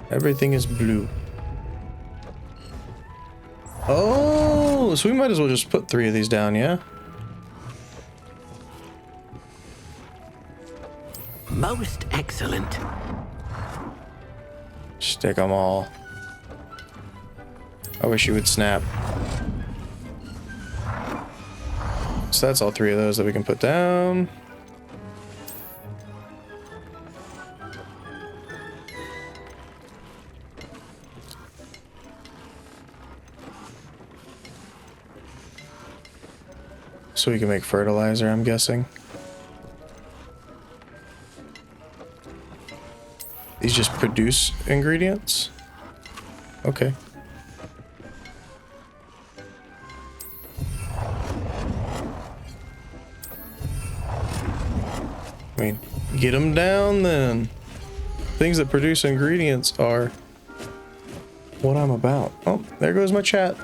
Everything is blue. Oh, so we might as well just put 3 of these down, yeah? Most excellent. Stick them all. I wish you would snap. So that's all 3 of those that we can put down. So we can make fertilizer, I'm guessing. These just produce ingredients? Okay. I mean, get them down then. Things that produce ingredients are what I'm about. Oh, there goes my chat.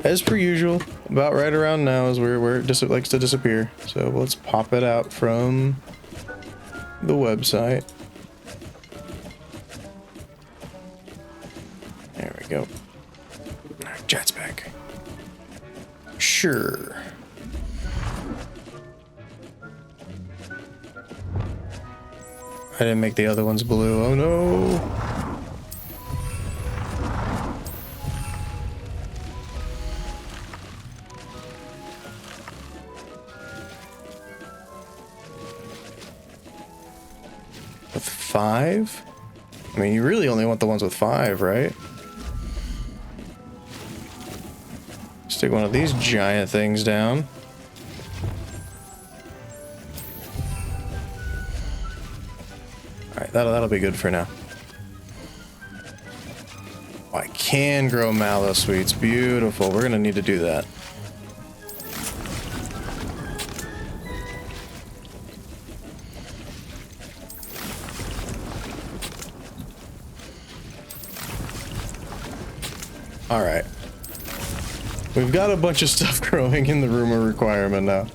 As per usual, about right around now is where it likes to disappear. So let's pop it out from the website. There we go. Alright, chat's back. Sure. I didn't make the other ones blue. Oh no. With 5? I mean, you really only want the ones with 5, right? Stick one of these giant things down. Alright, that'll be good for now. Oh, I can grow mallow sweets. Beautiful. We're gonna need to do that. Alright. We've got a bunch of stuff growing in the room of requirement now.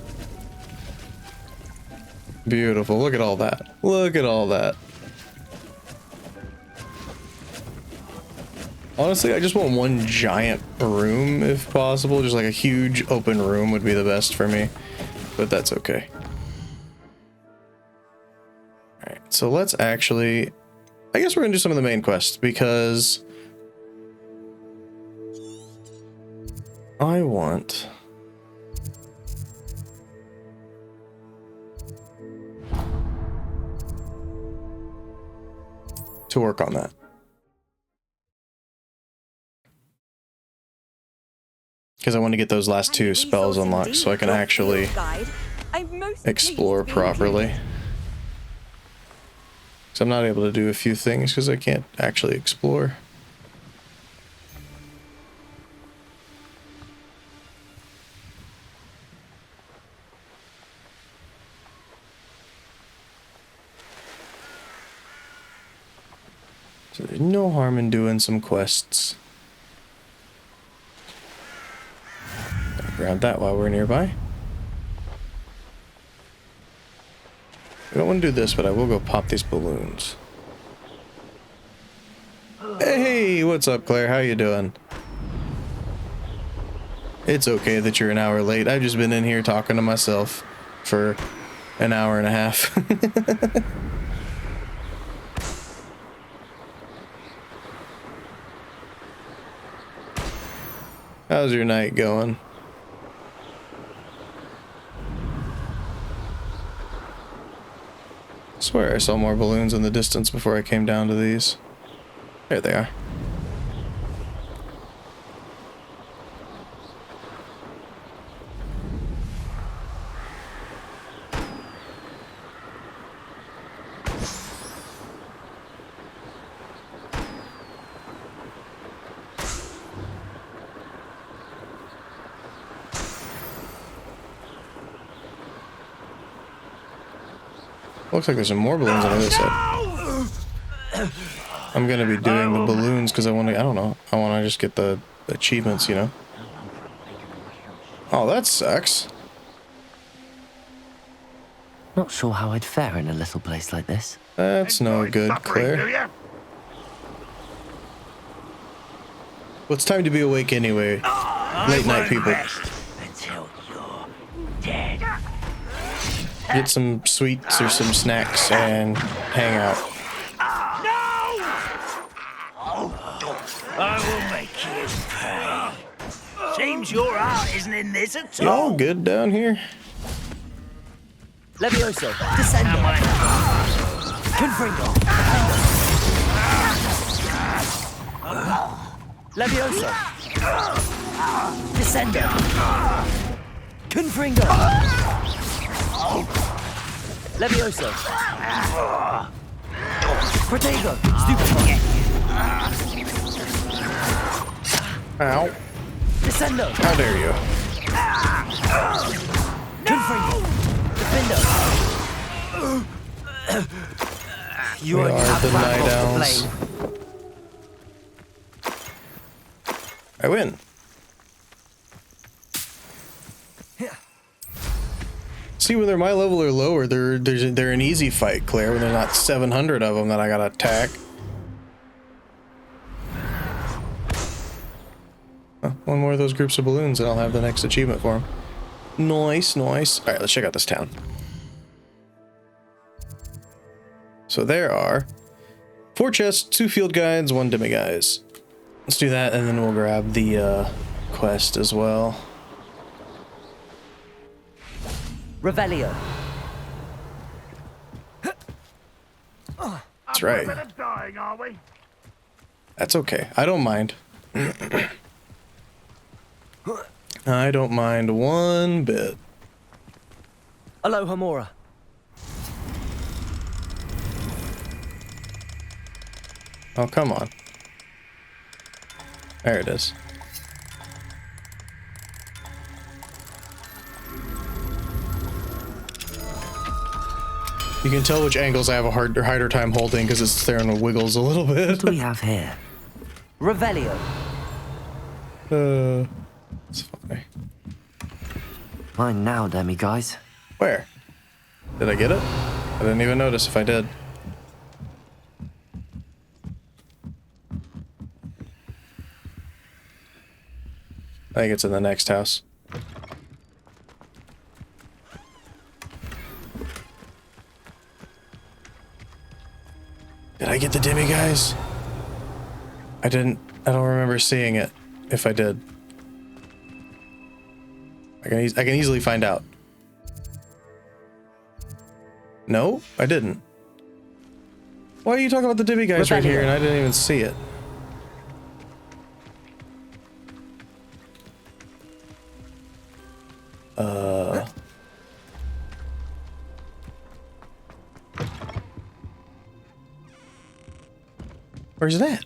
Beautiful. Look at all that. Look at all that. Honestly, I just want one giant room if possible. Just like a huge open room would be the best for me. But that's okay. Alright, so let's actually... I guess we're gonna do some of the main quests because... I want... to work on that. Because I want to get those last 2 spells unlocked so I can actually explore properly. So I'm not able to do a few things because I can't actually explore. So there's no harm in doing some quests. Grab that while we're nearby. I don't want to do this, but I will go pop these balloons. Hey, what's up, Claire? How you doing? It's okay that you're an hour late. I've just been in here talking to myself for an hour and a half. How's your night going? I swear I saw more balloons in the distance before I came down to these. There they are. Looks like there's some more balloons on the other side. I'm gonna be doing the balloons because I want to, I don't know, I want to just get the achievements, you know? Oh, that sucks. Not sure how I'd fare in a little place like this. That's no good, Claire. Well, it's time to be awake anyway. Late night people. Until you're dead. Get some sweets or some snacks and hang out. I will make you pay. Seems your heart isn't in this at all. Y'all good down here? Levioso, Descendo. Confringo. Levioso. Descendo. Confringo. Levioso. Protego. Stupefy. Ow. Descendo. How dare you? Confringo. Defendo. You We only are have the Ravenclaw Night to Owls. blame. I win. See, when they're my level or lower, they're an easy fight, Claire. When there's not 700 of them that I gotta attack. One more of those groups of balloons and I'll have the next achievement for them. Nice, nice. All right, let's check out this town. So there are 4 chests, 2 field guides, 1 demiguise. Let's do that and then we'll grab the quest as well. Revelio. That's right. Dying, are we? That's okay. I don't mind. I don't mind one bit. Aloha Mora. Oh, come on. There it is. You can tell which angles I have a harder time holding because it's there and wiggles a little bit. What do we have here? Revelio. It's funny. Mine now, demiguise. Where? Did I get it? I didn't even notice if I did. I think it's in the next house. Did I get the demiguise? I didn't. I don't remember seeing it. If I did, I can easily find out. No, I didn't. Why are you talking about the demiguise right here and I didn't even see it? Where's that?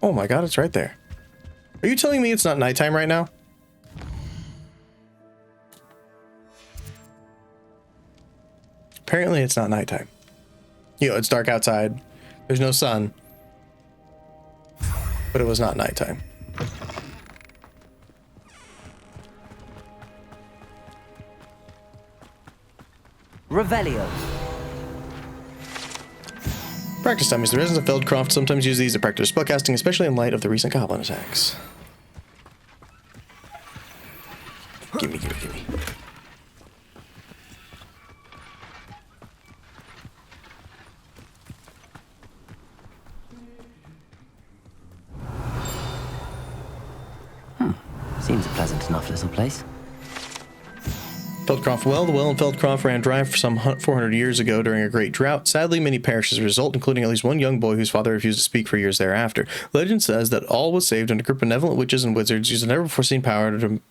Oh my god, it's right there. Are you telling me it's not nighttime right now? Apparently it's not nighttime. You know, it's dark outside. There's no sun. But it was not nighttime. Revelio. Practice dummies. The residents of Feldcroft sometimes use these to practice spellcasting, especially in light of the recent goblin attacks. Gimme, gimme, gimme. Seems a pleasant enough little place. Feldcroft Well. The well in Feldcroft ran dry for some 400 years ago during a great drought. Sadly, many perished as a result, including at least one young boy whose father refused to speak for years thereafter. Legend says that all was saved when a group of benevolent witches and wizards used a never-before-seen power to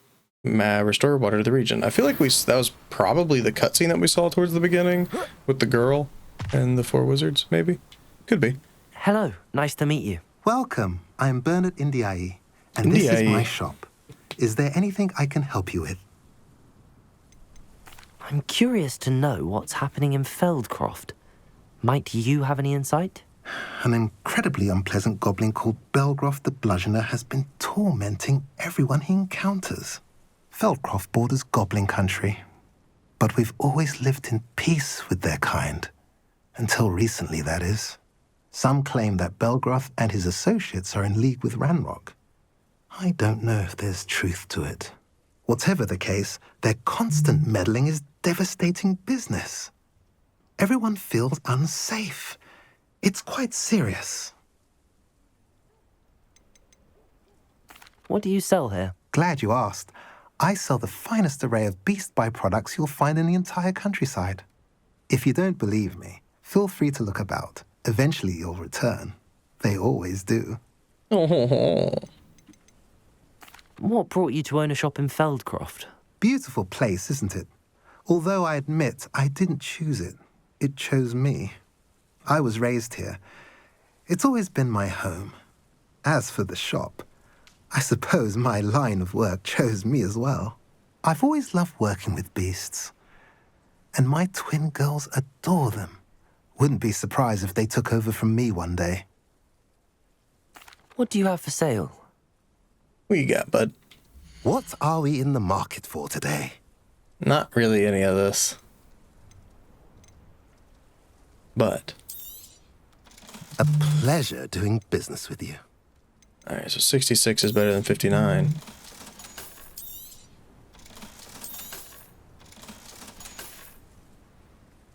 restore water to the region. I feel like that was probably the cutscene that we saw towards the beginning with the girl and the 4 wizards, maybe? Could be. Hello, nice to meet you. Welcome. I'm Bernard Indiai, and this is my shop. Is there anything I can help you with? I'm curious to know what's happening in Feldcroft. Might you have any insight? An incredibly unpleasant goblin called Belgroth the Bludgeoner has been tormenting everyone he encounters. Feldcroft borders goblin country. but we've always lived in peace with their kind. Until recently, that is. Some claim that Belgroth and his associates are in league with Ranrock. I don't know if there's truth to it. Whatever the case, their constant meddling is devastating business. Everyone feels unsafe. It's quite serious. What do you sell here? Glad you asked. I sell the finest array of beast byproducts you'll find in the entire countryside. If you don't believe me, feel free to look about. Eventually you'll return. They always do. What brought you to own a shop in Feldcroft? Beautiful place, isn't it? Although I admit I didn't choose it. It chose me. I was raised here. It's always been my home. As for the shop, I suppose my line of work chose me as well. I've always loved working with beasts. And my twin girls adore them. Wouldn't be surprised if they took over from me one day. What do you have for sale? What you got, bud? What are we in the market for today? Not really any of this. But. A pleasure doing business with you. Alright, so 66 is better than 59.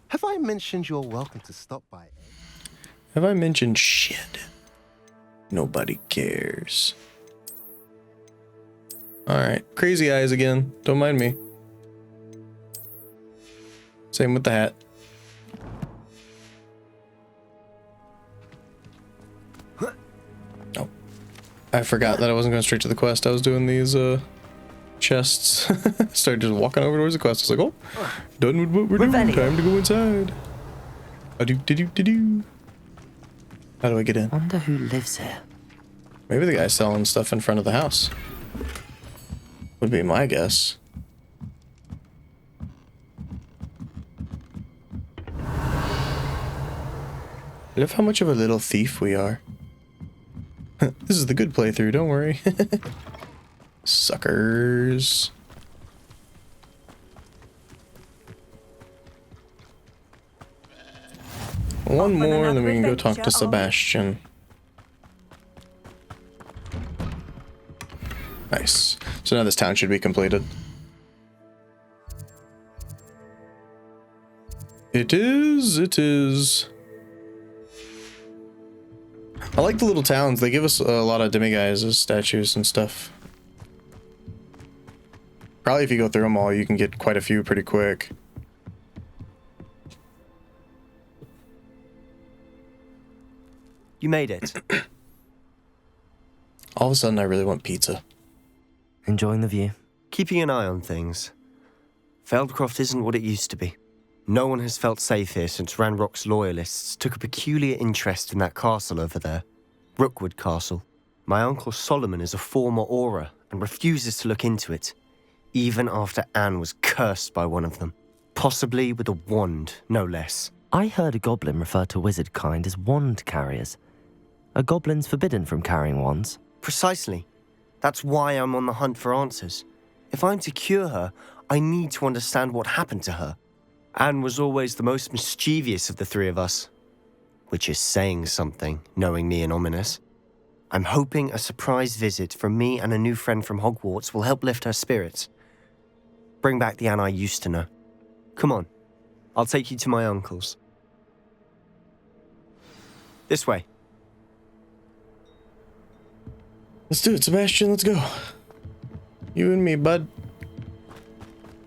Have I mentioned you're welcome to stop by? Have I mentioned shit? Nobody cares. Alright, crazy eyes again. Don't mind me. Same with the hat. Oh. I forgot that I wasn't going straight to the quest. I was doing these chests. Started just walking over towards the quest. I was like, oh, done with what we're doing. Time to go inside. A-do-do-do-do-do. How do I get in? Wonder who lives here. Maybe the guy's selling stuff in front of the house. Would be my guess. I love how much of a little thief we are. This is the good playthrough, don't worry. Suckers. One more and then we can go talk to Sebastian. Nice. So now this town should be completed. It is. I like the little towns. They give us a lot of demiguises as statues and stuff. Probably if you go through them all, you can get quite a few pretty quick. You made it. All of a sudden, I really want pizza. Enjoying the view. Keeping an eye on things. Feldcroft isn't what it used to be. No one has felt safe here since Ranrock's loyalists took a peculiar interest in that castle over there. Rookwood Castle. My uncle Solomon is a former Auror and refuses to look into it, even after Anne was cursed by one of them. Possibly with a wand, no less. I heard a goblin refer to wizard kind as wand carriers. Are goblins forbidden from carrying wands? Precisely. That's why I'm on the hunt for answers. If I'm to cure her, I need to understand what happened to her. Anne was always the most mischievous of the three of us. Which is saying something, knowing me and Ominous. I'm hoping a surprise visit from me and a new friend from Hogwarts will help lift her spirits. Bring back the Anne I used to know. Come on, I'll take you to my uncle's. This way. Let's do it, Sebastian. Let's go. You and me, bud.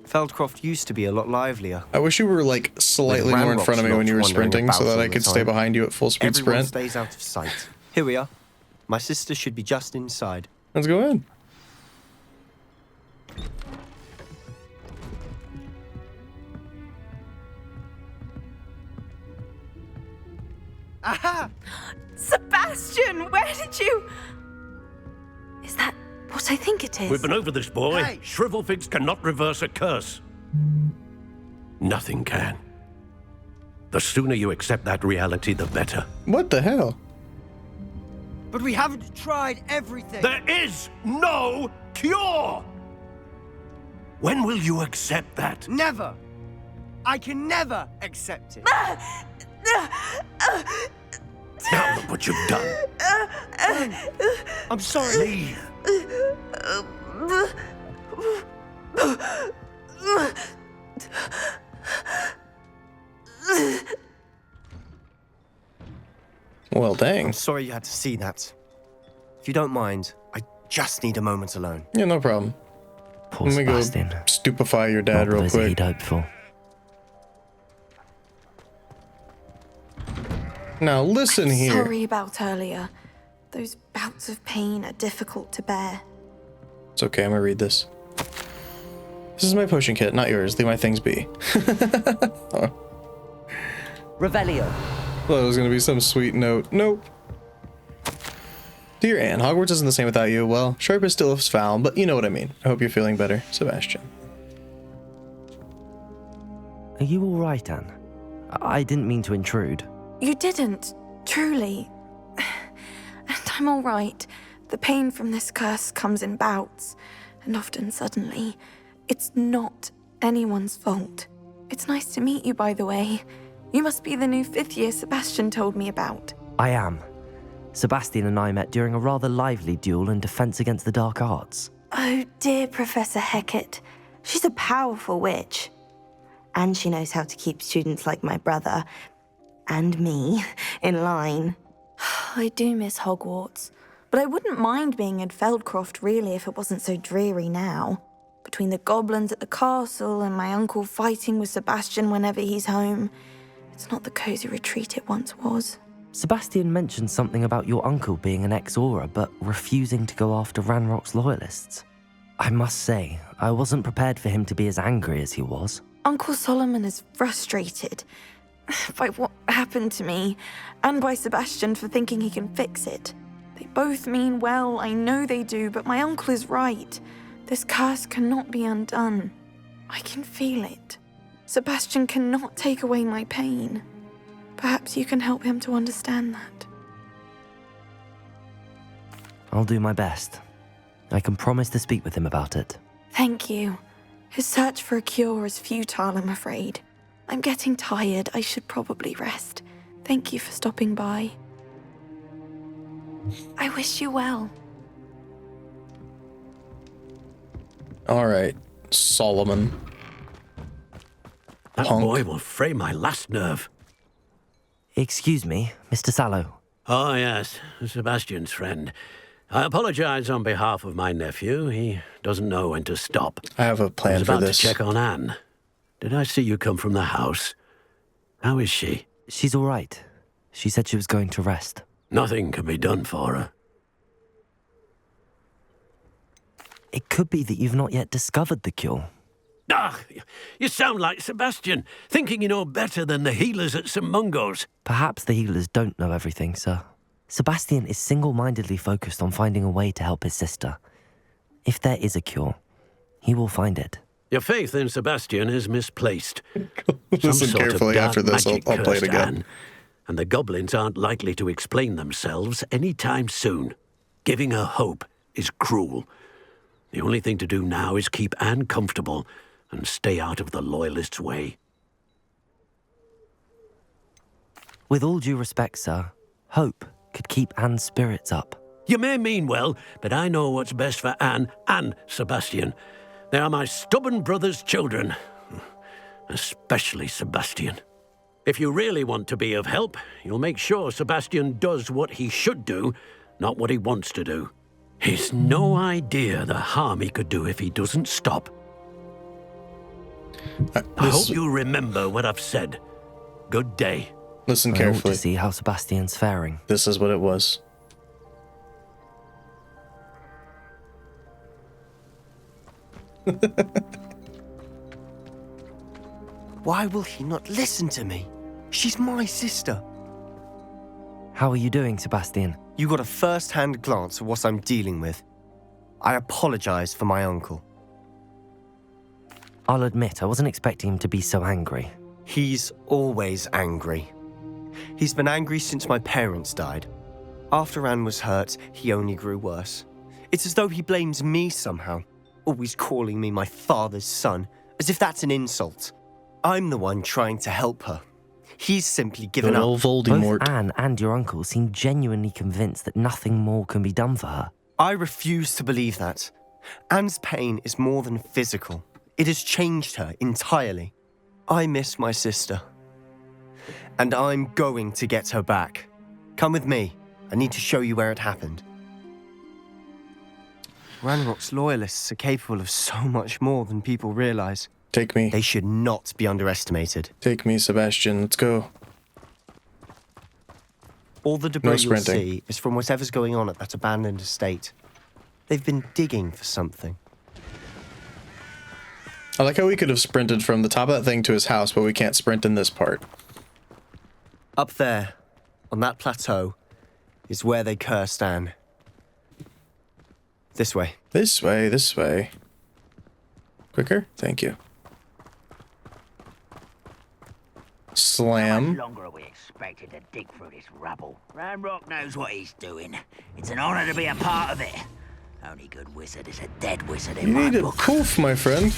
Feldcroft used to be a lot livelier. I wish you were like slightly more in front of me when you were sprinting so that I could stay behind you at full speed Everyone sprint. stays out of sight. Here we are. My sister should be just inside. Let's go in. Aha! Sebastian, where did you... Is that what I think it is? We've been over this, boy. Hey. Shrivelfigs cannot reverse a curse. Nothing can. The sooner you accept that reality, the better. What the hell? But we haven't tried everything. There is no cure! When will you accept that? Never. I can never accept it. Now look what you've done. I'm sorry. Leave. Well, dang. I'm sorry you had to see that. If you don't mind, I just need a moment alone. Yeah, no problem. Poor Let me go Sebastian. stupefy your dad Not real the visit quick. he'd hoped for. Now listen here. Sorry about earlier. Those bouts of pain are difficult to bear. It's okay, I'm gonna read this. This is my potion kit, not yours. Leave my things be. Revelio. Well, it was gonna be some sweet note. Nope. Dear Anne, Hogwarts isn't the same without you. Well, Sharpus still is foul, but you know what I mean. I hope you're feeling better, Sebastian. Are you all right, Anne? I didn't mean to intrude. You didn't, truly. And I'm all right. The pain from this curse comes in bouts, and often suddenly. It's not anyone's fault. It's nice to meet you, by the way. You must be the new 5th year Sebastian told me about. I am. Sebastian and I met during a rather lively duel in defense against the dark arts. Oh, dear Professor Hecat. She's a powerful witch. And she knows how to keep students like my brother, and me, in line. I do miss Hogwarts, but I wouldn't mind being in Feldcroft, really, if it wasn't so dreary now. Between the goblins at the castle and my uncle fighting with Sebastian whenever he's home, it's not the cozy retreat it once was. Sebastian mentioned something about your uncle being an ex-Auror, but refusing to go after Ranrock's loyalists. I must say, I wasn't prepared for him to be as angry as he was. Uncle Solomon is frustrated by what happened to me, and by Sebastian for thinking he can fix it. They both mean well, I know they do, but my uncle is right. This curse cannot be undone. I can feel it. Sebastian cannot take away my pain. Perhaps you can help him to understand that. I'll do my best. I can promise to speak with him about it. Thank you. His search for a cure is futile, I'm afraid. I'm getting tired. I should probably rest. Thank you for stopping by. I wish you well. All right, Solomon. That Punk. boy will fray my last nerve. Excuse me, Mr. Sallow. Oh, yes, Sebastian's friend. I apologize on behalf of my nephew. He doesn't know when to stop. I have a I plan was for about this. to check on Anne. Did I see you come from the house? How is she? She's all right. She said she was going to rest. Nothing can be done for her. It could be that you've not yet discovered the cure. Ah, you sound like Sebastian, thinking you know better than the healers at St. Mungo's. Perhaps the healers don't know everything, sir. Sebastian is single-mindedly focused on finding a way to help his sister. If there is a cure, he will find it. Your faith in Sebastian is misplaced. Listen carefully after this. I'll play it again. Anne, and the goblins aren't likely to explain themselves anytime soon. Giving her hope is cruel. The only thing to do now is keep Anne comfortable and stay out of the Loyalists' way. With all due respect, sir, hope could keep Anne's spirits up. You may mean well, but I know what's best for Anne and Sebastian. They are my stubborn brother's children. Especially Sebastian. If you really want to be of help, you'll make sure Sebastian does what he should do, not what he wants to do. He's no idea the harm he could do if he doesn't stop. I hope you remember what I've said. Good day. Listen I ought carefully. to see how Sebastian's faring. This is what it was. Why will he not listen to me? She's my sister. How are you doing, Sebastian? You got a first-hand glance at what I'm dealing with. I apologize for my uncle. I'll admit, I wasn't expecting him to be so angry. He's always angry. He's been angry since my parents died. After Anne was hurt, he only grew worse. It's as though he blames me somehow, always calling me my father's son, as if that's an insult. I'm the one trying to help her. He's simply given Good up. old Voldemort. Both Anne and your uncle seem genuinely convinced that nothing more can be done for her. I refuse to believe that. Anne's pain is more than physical. It has changed her entirely. I miss my sister. And I'm going to get her back. Come with me. I need to show you where it happened. Ranrock's loyalists are capable of so much more than people realize. Take me. They should not be underestimated. Take me, Sebastian. Let's go. All the debris No you'll sprinting. see is from whatever's going on at that abandoned estate. They've been digging for something. I like how we could have sprinted from the top of that thing to his house, but we can't sprint in this part. Up there, on that plateau, is where they cursed Anne. This way. This way, this way. Quicker? Thank you. How Slam. much longer are we expected to dig through this rubble? Ranrock knows what he's doing. It's an honor to be a part of it. Only good wizard is a dead wizard in You my need a book. poof, my friend.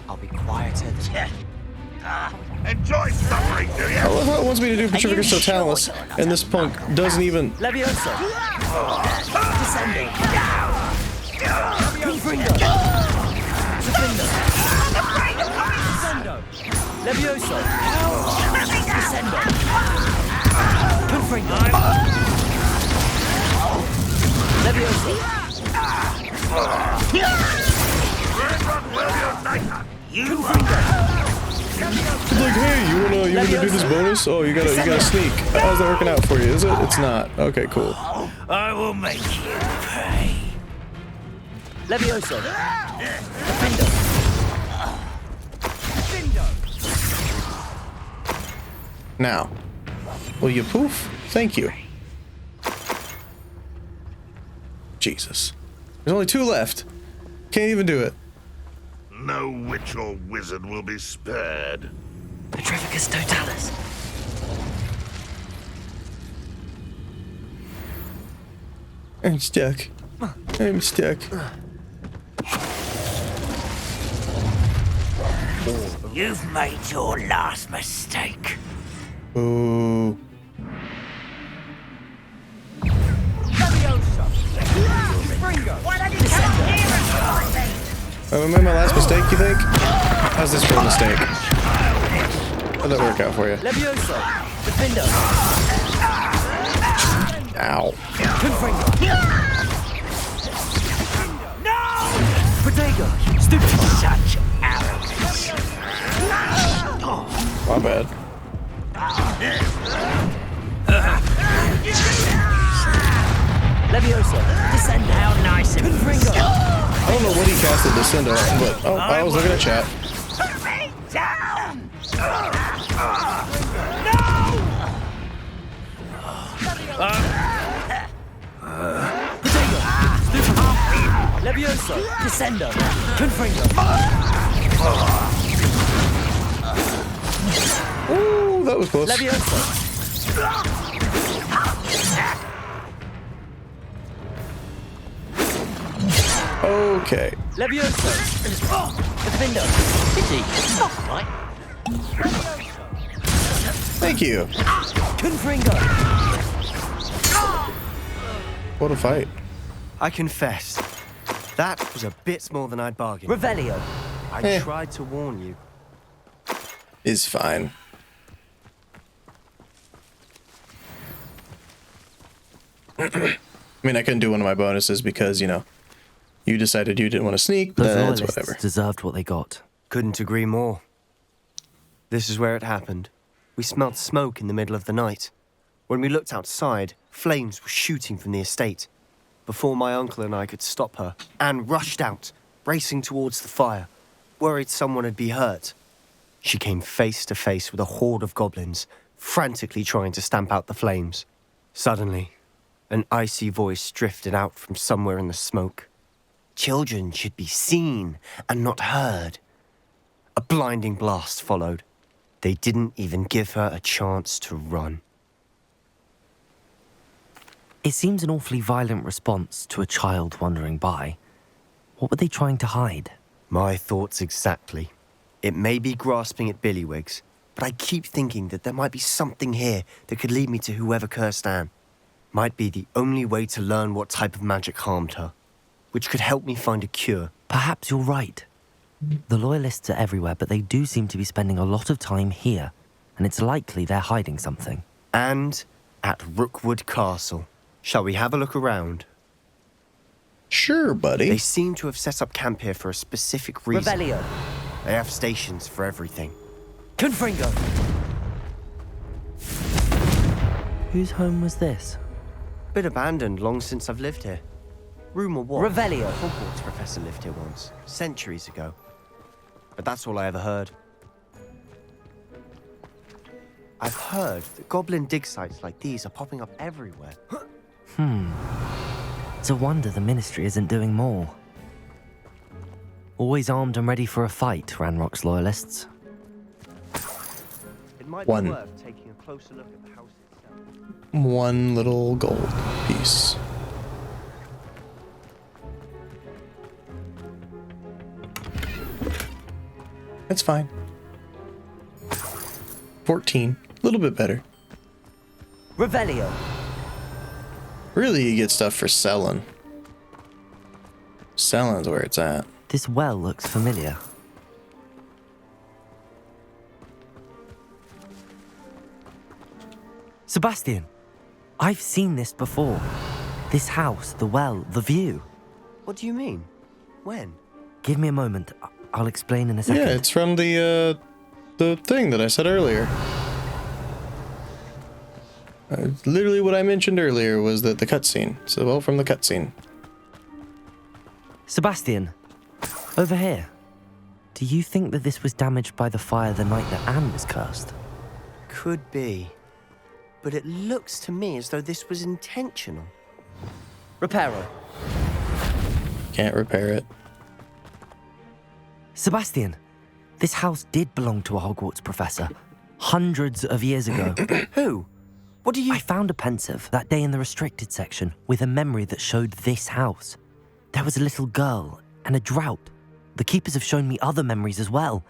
I'll be quieter than... Enjoy suffering, do I you? love how it wants me to do Petrificus Totalis, and this punk doesn't even... Leviosa! Descendo! Confringo! Defendo! Descendo! Leviosa! Descendo! Confringo! Leviosa! It's like, hey, you wanna do this bonus? Oh, you gotta sneak. How's that working out for you? Is it? It's not. Okay, cool. I will make you pay. Leviosa! Defendo! Defendo! Now, will you poof? Thank you. Jesus. There's only 2 left. Can't even do it. No witch or wizard will be spared. Petrificus Totalis! I'm stuck. I'm stuck. You've made your last mistake. Ooh. Leviosa! Confringo! I made my last mistake, you think? How's this for a mistake? How'd that work out for you? Leviosa! Defendo! Ow. Confringo! No! Protego! Stupid! Such arrogance. My bad. Leviosa! Descend! How nice of you. Confringo! I don't know what he casted Descend on, but oh, I was looking at chat. Put me down! Leviosa! Descendo! Confringo! Ooh, that was close. Leviosa! Okay. Leviosa! Defendo! Pity. Not right. Thank you. Confringo! What a fight. I confess, that was a bit more than I'd bargained. Revelio! I tried to warn you. Is fine. I mean, I couldn't do one of my bonuses because, you know, you decided you didn't want to sneak, but Those that's loyalists whatever. deserved what they got. Couldn't agree more. This is where it happened. We smelled smoke in the middle of the night. When we looked outside, flames were shooting from the estate. Before my uncle and I could stop her, Anne rushed out, racing towards the fire, worried someone had been hurt. She came face to face with a horde of goblins, frantically trying to stamp out the flames. Suddenly, an icy voice drifted out from somewhere in the smoke. Children should be seen and not heard. A blinding blast followed. They didn't even give her a chance to run. It seems an awfully violent response to a child wandering by. What were they trying to hide? My thoughts exactly. It may be grasping at Billywigs, but I keep thinking that there might be something here that could lead me to whoever cursed Anne. Might be the only way to learn what type of magic harmed her, which could help me find a cure. Perhaps you're right. The Loyalists are everywhere, but they do seem to be spending a lot of time here, and it's likely they're hiding something. And at Rookwood Castle. Shall we have a look around? Sure, buddy. They seem to have set up camp here for a specific reason. Revelio. They have stations for everything. Confringo. Whose home was this? Bit abandoned long since I've lived here. Rumour was Revelio. Hogwarts professor lived here once, centuries ago. But that's all I ever heard. I've heard that goblin dig sites like these are popping up everywhere. It's a wonder the Ministry isn't doing more. Always armed and ready for a fight, Ranrock's Loyalists. It might One. be worth taking a closer look at the house itself. One little gold piece. That's fine. 14. A little bit better. Revelio. Really, you get stuff for selling. Selling's where it's at. This well looks familiar. Sebastian, I've seen this before. This house, the well, the view. What do you mean? When? Give me a moment. I'll explain in a second. Yeah, it's from the thing that I said earlier. Literally what I mentioned earlier was that the cutscene. So, well, from the cutscene. Sebastian, over here. Do you think that this was damaged by the fire the night that Anne was cursed? Could be. But it looks to me as though this was intentional. Reparo. Can't repair it. Sebastian, this house did belong to a Hogwarts professor. Hundreds of years ago. Who? What do you... I found a pensive that day in the restricted section with a memory that showed this house. There was a little girl and a drought. The keepers have shown me other memories as well.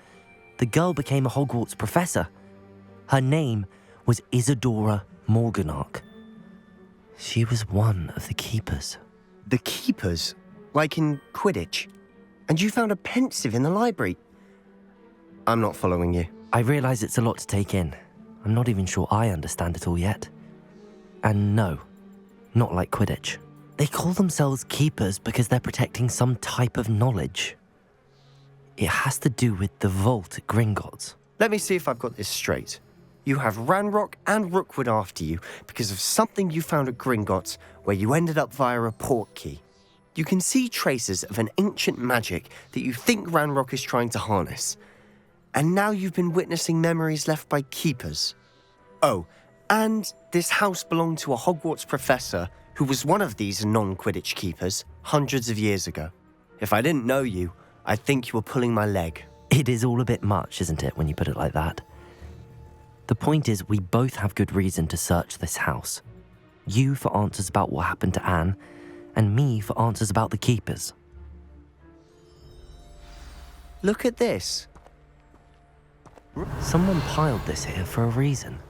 The girl became a Hogwarts professor. Her name was Isadora Morganach. She was one of the keepers. The keepers? Like in Quidditch? And you found a pensive in the library? I'm not following you. I realize it's a lot to take in. I'm not even sure I understand it all yet. And no, not like Quidditch. They call themselves keepers because they're protecting some type of knowledge. It has to do with the vault at Gringotts. Let me see if I've got this straight. You have Ranrock and Rookwood after you because of something you found at Gringotts where you ended up via a port key. You can see traces of an ancient magic that you think Ranrock is trying to harness. And now you've been witnessing memories left by keepers. Oh, and this house belonged to a Hogwarts professor who was one of these non-Quidditch keepers hundreds of years ago. If I didn't know you, I'd think you were pulling my leg. It is all a bit much, isn't it, when you put it like that? The point is, we both have good reason to search this house. You for answers about what happened to Anne, and me for answers about the keepers. Look at this. Someone piled this here for a reason.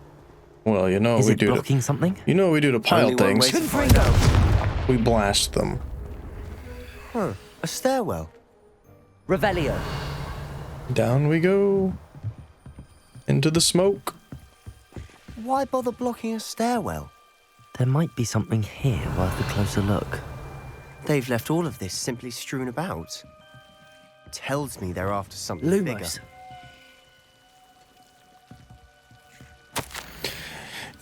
Well, you know Is we it do. blocking something? You know what we do to pile Only one way things. to find out. We blast them. Huh, a stairwell. Revelio. Down we go. Into the smoke. Why bother blocking a stairwell? There might be something here worth a closer look. They've left all of this simply strewn about. Tells me they're after something Lumos. bigger.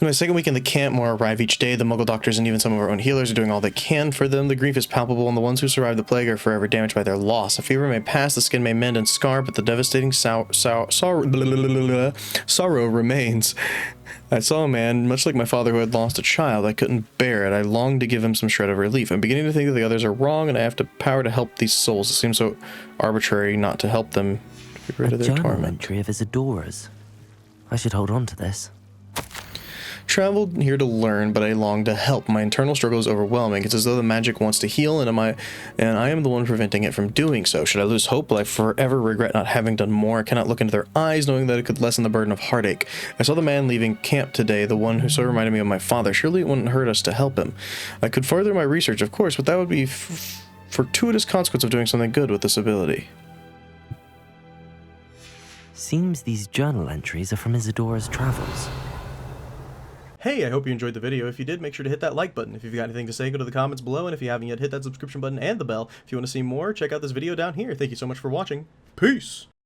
In my second week in the camp, more arrive each day. The Muggle doctors and even some of our own healers are doing all they can for them. The grief is palpable, and the ones who survive the plague are forever damaged by their loss. A fever may pass, the skin may mend and scar, but the devastating sorrow remains. I saw a man, much like my father, who had lost a child. I couldn't bear it. I longed to give him some shred of relief. I'm beginning to think that the others are wrong, and I have the power to help these souls. It seems so arbitrary not to help them get rid of their journal torment. entry of Isadora's. I should hold on to this. traveled here to learn, but I long to help. My internal struggle is overwhelming. It's as though the magic wants to heal, and I am the one preventing it from doing so. Should I lose hope? Will I forever regret not having done more? I cannot look into their eyes, knowing that it could lessen the burden of heartache. I saw the man leaving camp today, the one who so reminded me of my father. Surely it wouldn't hurt us to help him. I could further my research, of course, but that would be fortuitous consequence of doing something good with this ability. Seems these journal entries are from Isadora's travels. Hey, I hope you enjoyed the video. If you did, make sure to hit that like button. If you've got anything to say, go to the comments below, and if you haven't yet, hit that subscription button and the bell. If you want to see more, check out this video down here. Thank you so much for watching. Peace!